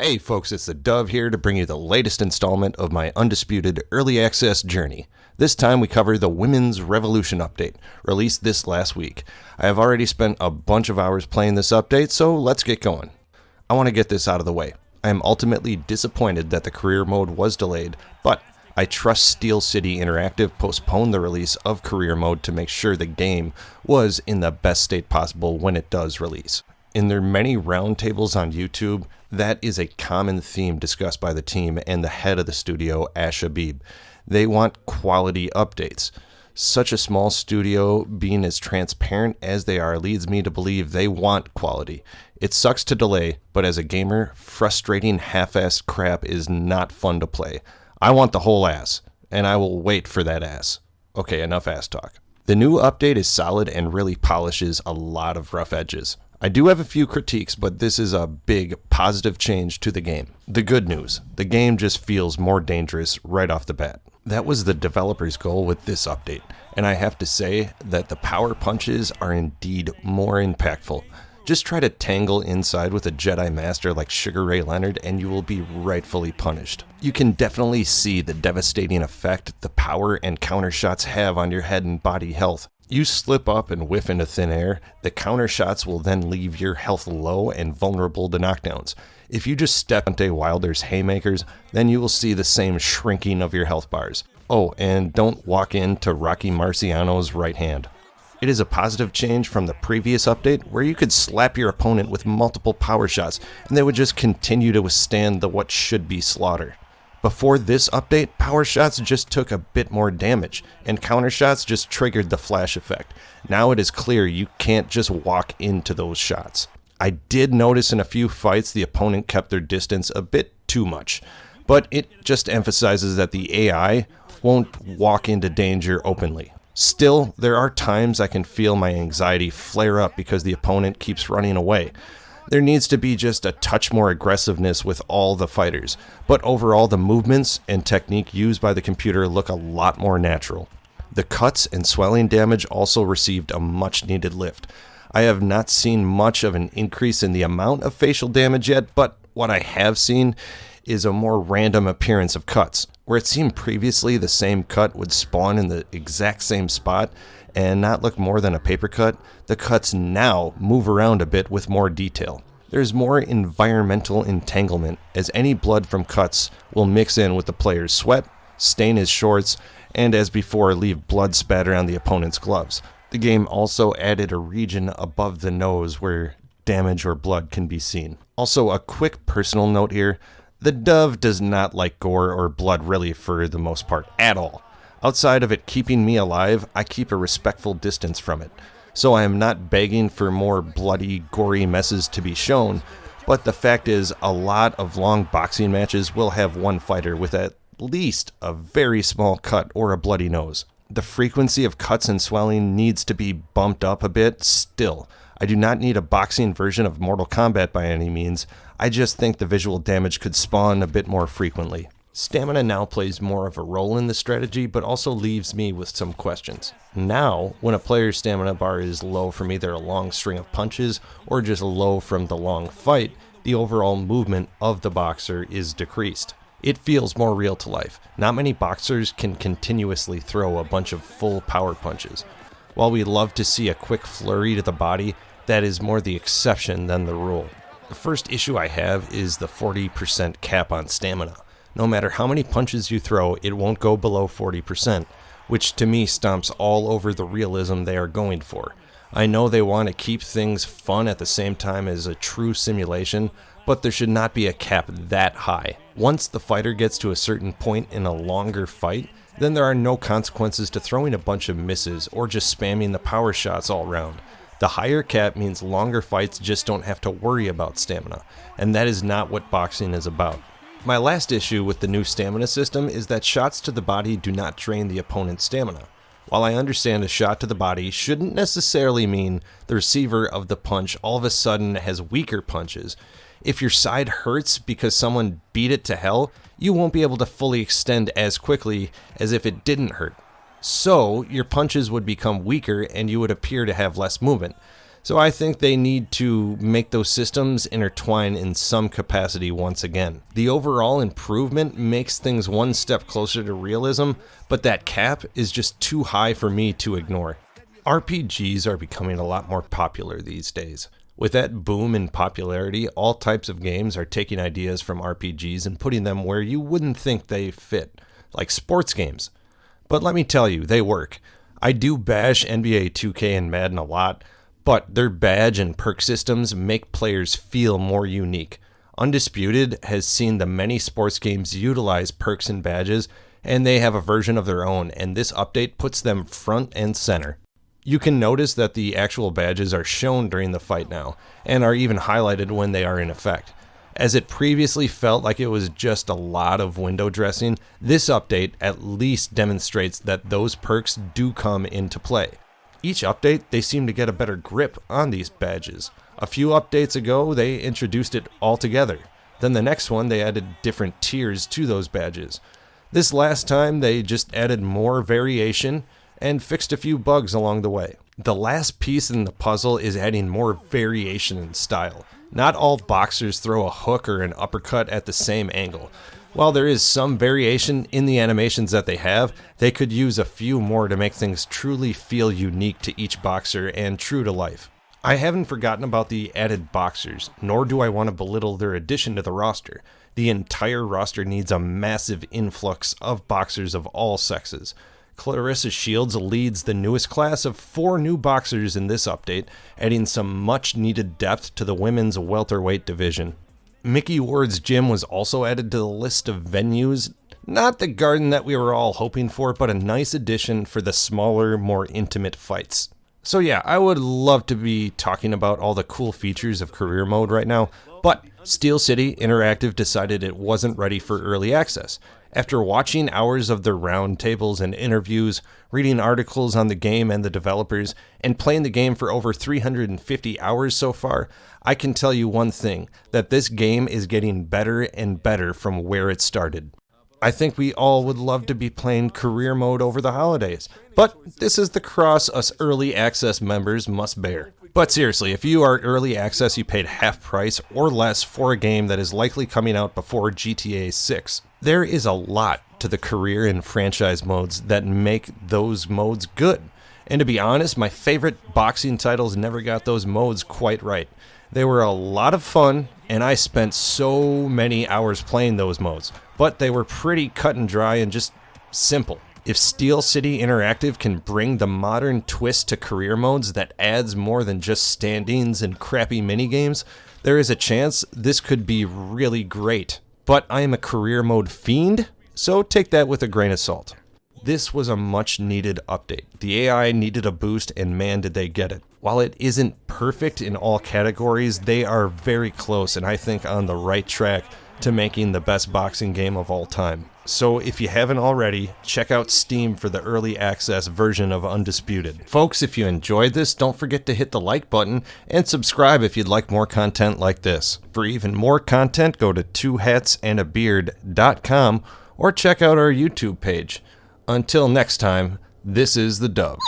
Hey folks, it's the Dove here to bring you the latest installment of my Undisputed Early Access journey. This time we cover the Women's Revolution update, released this last week. I have already spent a bunch of hours playing this update, so let's get going. I want to get this out of the way. I am ultimately disappointed that the career mode was delayed, but I trust Steel City Interactive postponed the release of career mode to make sure the game was in the best state possible when it does release. In their many roundtables on YouTube, that is a common theme discussed by the team and the head of the studio, Ash Habib. They want quality updates. Such a small studio being as transparent as they are leads me to believe they want quality. It sucks to delay, but as a gamer, frustrating half-assed crap is not fun to play. I want the whole ass, and I will wait for that ass. Okay, enough ass talk. The new update is solid and really polishes a lot of rough edges. I do have a few critiques, but this is a big positive change to the game. The good news, the game just feels more dangerous right off the bat. That was the developer's goal with this update, and I have to say that the power punches are indeed more impactful. Just try to tangle inside with a Jedi Master like Sugar Ray Leonard and you will be rightfully punished. You can definitely see the devastating effect the power and counter shots have on your head and body health. You slip up and whiff into thin air, the counter shots will then leave your health low and vulnerable to knockdowns. If you just step into Wilder's haymakers, then you will see the same shrinking of your health bars. Oh, and don't walk into Rocky Marciano's right hand. It is a positive change from the previous update where you could slap your opponent with multiple power shots and they would just continue to withstand the what should be slaughter. Before this update, power shots just took a bit more damage, and counter shots just triggered the flash effect. Now it is clear you can't just walk into those shots. I did notice in a few fights the opponent kept their distance a bit too much, but it just emphasizes that the AI won't walk into danger openly. Still, there are times I can feel my anxiety flare up because the opponent keeps running away. There needs to be just a touch more aggressiveness with all the fighters, but overall the movements and technique used by the computer look a lot more natural. The cuts and swelling damage also received a much needed lift. I have not seen much of an increase in the amount of facial damage yet, but what I have seen is a more random appearance of cuts. Where it seemed previously the same cut would spawn in the exact same spot and not look more than a paper cut, the cuts now move around a bit with more detail. There's more environmental entanglement as any blood from cuts will mix in with the player's sweat, stain his shorts, and as before leave blood spatter on the opponent's gloves. The game also added a region above the nose where damage or blood can be seen. Also, a quick personal note here, the Dove does not like gore or blood really for the most part at all. Outside of it keeping me alive, I keep a respectful distance from it. So I am not begging for more bloody, gory messes to be shown, but the fact is a lot of long boxing matches will have one fighter with at least a very small cut or a bloody nose. The frequency of cuts and swelling needs to be bumped up a bit still. I do not need a boxing version of Mortal Kombat by any means, I just think the visual damage could spawn a bit more frequently. Stamina now plays more of a role in the strategy, but also leaves me with some questions. Now, when a player's stamina bar is low from either a long string of punches or just low from the long fight, the overall movement of the boxer is decreased. It feels more real to life. Not many boxers can continuously throw a bunch of full power punches. While we love to see a quick flurry to the body, that is more the exception than the rule. The first issue I have is the 40% cap on stamina. No matter how many punches you throw, it won't go below 40%, which to me stomps all over the realism they are going for. I know they want to keep things fun at the same time as a true simulation, but there should not be a cap that high. Once the fighter gets to a certain point in a longer fight, then there are no consequences to throwing a bunch of misses or just spamming the power shots all around. The higher cap means longer fights just don't have to worry about stamina, and that is not what boxing is about. My last issue with the new stamina system is that shots to the body do not drain the opponent's stamina. While I understand a shot to the body shouldn't necessarily mean the receiver of the punch all of a sudden has weaker punches, if your side hurts because someone beat it to hell, you won't be able to fully extend as quickly as if it didn't hurt. So, your punches would become weaker and you would appear to have less movement. So I think they need to make those systems intertwine in some capacity once again. The overall improvement makes things one step closer to realism, but that cap is just too high for me to ignore. RPGs are becoming a lot more popular these days. With that boom in popularity, all types of games are taking ideas from RPGs and putting them where you wouldn't think they fit, like sports games. But let me tell you, they work. I do bash NBA 2K and Madden a lot, but their badge and perk systems make players feel more unique. Undisputed has seen the many sports games utilize perks and badges, and they have a version of their own, and this update puts them front and center. You can notice that the actual badges are shown during the fight now, and are even highlighted when they are in effect. As it previously felt like it was just a lot of window dressing, this update at least demonstrates that those perks do come into play. Each update, they seem to get a better grip on these badges. A few updates ago, they introduced it all together. Then the next one, they added different tiers to those badges. This last time, they just added more variation and fixed a few bugs along the way. The last piece in the puzzle is adding more variation in style. Not all boxers throw a hook or an uppercut at the same angle. While there is some variation in the animations that they have, they could use a few more to make things truly feel unique to each boxer and true to life. I haven't forgotten about the added boxers, nor do I want to belittle their addition to the roster. The entire roster needs a massive influx of boxers of all sexes. Clarissa Shields leads the newest class of 4 new boxers in this update, adding some much-needed depth to the women's welterweight division. Mickey Ward's gym was also added to the list of venues. Not the garden that we were all hoping for, but a nice addition for the smaller, more intimate fights. So yeah, I would love to be talking about all the cool features of career mode right now, but Steel City Interactive decided it wasn't ready for early access. After watching hours of their roundtables and interviews, reading articles on the game and the developers, and playing the game for over 350 hours so far, I can tell you one thing, that this game is getting better and better from where it started. I think we all would love to be playing career mode over the holidays, but this is the cross us early access members must bear. But seriously, if you are early access, you paid half price or less for a game that is likely coming out before GTA 6. There is a lot to the career and franchise modes that make those modes good. And to be honest, my favorite boxing titles never got those modes quite right. They were a lot of fun, and I spent so many hours playing those modes, but they were pretty cut and dry and just simple. If Steel City Interactive can bring the modern twist to career modes that adds more than just standings and crappy minigames, there is a chance this could be really great. But I am a career mode fiend, so take that with a grain of salt. This was a much needed update. The AI needed a boost, and man did they get it. While it isn't perfect in all categories, they are very close and I think on the right track to making the best boxing game of all time. So if you haven't already, check out Steam for the early access version of Undisputed. Folks, if you enjoyed this, don't forget to hit the like button and subscribe if you'd like more content like this. For even more content, go to twohatsandabeard.com or check out our YouTube page. Until next time, this is the Dove.